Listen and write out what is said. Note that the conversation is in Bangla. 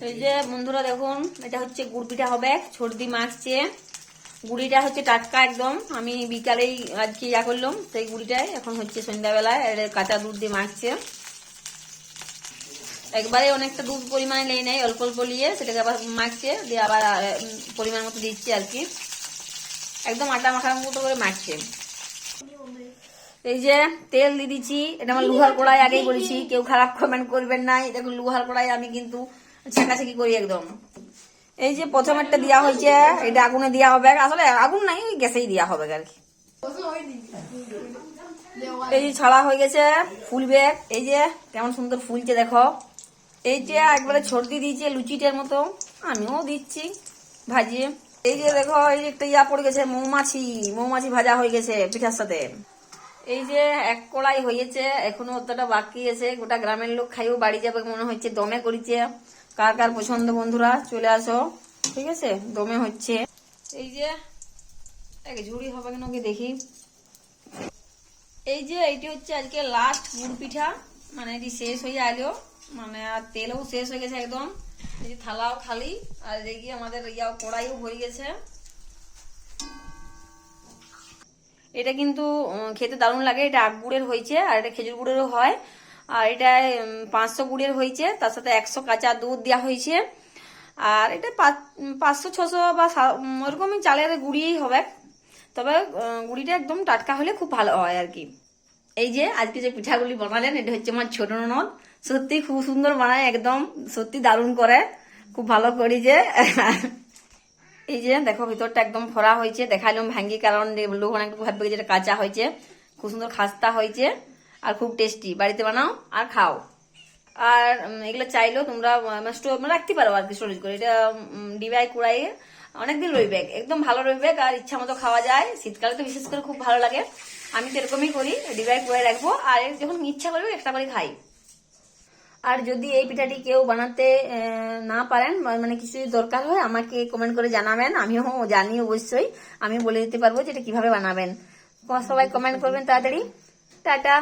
এই যে বন্ধুরা দেখুন, এটা হচ্ছে গুড় পিঠা হবে, সর্দি মাখছে। গুড়িটা হচ্ছে টাটকা একদম, আমি বিকালেই আজকে ইয়া করলাম, সেই গুড়িটাই এখন হচ্ছে সন্ধ্যাবেলায় কাঁচা দুধ দিয়ে মাখছে। একবারে অনেকটা দুধ পরিমাণে নেই নেই, অল্প অল্প নিয়ে সেটাকে আবার মাখছে, দিয়ে আবার পরিমাণ মতো দিচ্ছে আর কি, একদম আটা মাখার মতো করে মাখছে। এই যে তেল দিয়ে দিচ্ছি, এটা আমার লোহার কড়াই, আগেই বলেছি, কেউ খারাপ কমেন্ট করবেন না। দেখুন লোহার কড়াই আমি কিন্তু ছেঁকাছেকি করি একদম। এই যে প্রথমেরটা দেওয়া হয়েছে, এটা আগুনে দেওয়া হবে, আসলে আগুন নাই, ওই গ্যাসেই দেওয়া হবে আর কি। এই যে ছাড়া হয়ে গেছে, ফুলবে। এই যে কেমন সুন্দর ফুলছে দেখো। এই যে একবারে ছড়দি দিয়েছে লুচিটার মতো, আমিও দিচ্ছি ভাজিয়ে। এই যে দেখো, এই যে একটা ইয়া পড়ে গেছে, মৌমাছি, মৌমাছি ভাজা হয়ে গেছে পিঠার সাথে। এই যে এক কড়াই হয়েছে, এখনো অতটা বাকি আছে, গোটা গ্রামের লোক খাইও বাড়ি যাবে মনে হচ্ছে, দমে করেছে। কার কার পছন্দ বন্ধুরা চলে আসো, ঠিক আছে, দমে হচ্ছে। এই যে এক ঝুড়ি হবে কেন কি দেখি। এই যে এইটি হচ্ছে আজকে লাস্ট গুড় পিঠা, মানে এটি শেষ হয়ে আলো, মানে আর তেলও শেষ হয়ে গেছে একদম। এই যে থালাও খালি, আর দেখি আমাদের ইয়াও কড়াইও হয়ে গেছে। এটা কিন্তু খেতে দারুণ লাগে, এটা আখ গুড়ের হয়েছে, আর এটা খেজুর গুড়েরও হয়। আর এটা 500 গুড়ের হয়েছে, তার সাথে 100 কাঁচা দুধ দেওয়া হয়েছে। আর এটা 500-600 বা ওরকমই চালের গুঁড়িই হবে, তবে গুঁড়িটা একদম টাটকা হলে খুব ভালো হয় আর কি। এই যে আজকে যে পিঠাগুলি বানালেন, এটা হচ্ছে আমার ছোট ননদ, সত্যি খুব সুন্দর বানায়, একদম সত্যি দারুণ করে, খুব ভালো করি যে। এই যে দেখো ভিতরটা একদম ভরা হয়েছে, দেখাইলাম ভাঙ্গি, কারণ লোক অনেক ভাববে যেটা কাঁচা হয়েছে। খুব সুন্দর খাস্তা হয়েছে, আর খুব টেস্টি, বাড়িতে বানাও আর খাও। আর এগুলো চাইলেও তোমরা স্টোর রাখতে পারো আর কি, স্টোরেজ করে। এটা ডিবাই কুড়াই অনেকদিন রইবে, একদম ভালো রইবে, আর ইচ্ছা মতো খাওয়া যায়। শীতকালে তো বিশেষ করে খুব ভালো লাগে, আমি তো এরকমই করি, ডিবাই কুড়াই রাখবো, আর যখন ইচ্ছা করবে একটা করে খাই। আর যদি এই পিঠাটি কেউ বানাতে না পারেন, মানে কিছু দরকার হয়, আমাকে কমেন্ট করে জানাবেন, আমিও জানি অবশ্যই, আমি বলে দিতে পারবো যে এটা কিভাবে বানাবেন। সবাই কমেন্ট করবেন তাড়াতাড়ি। টাটা।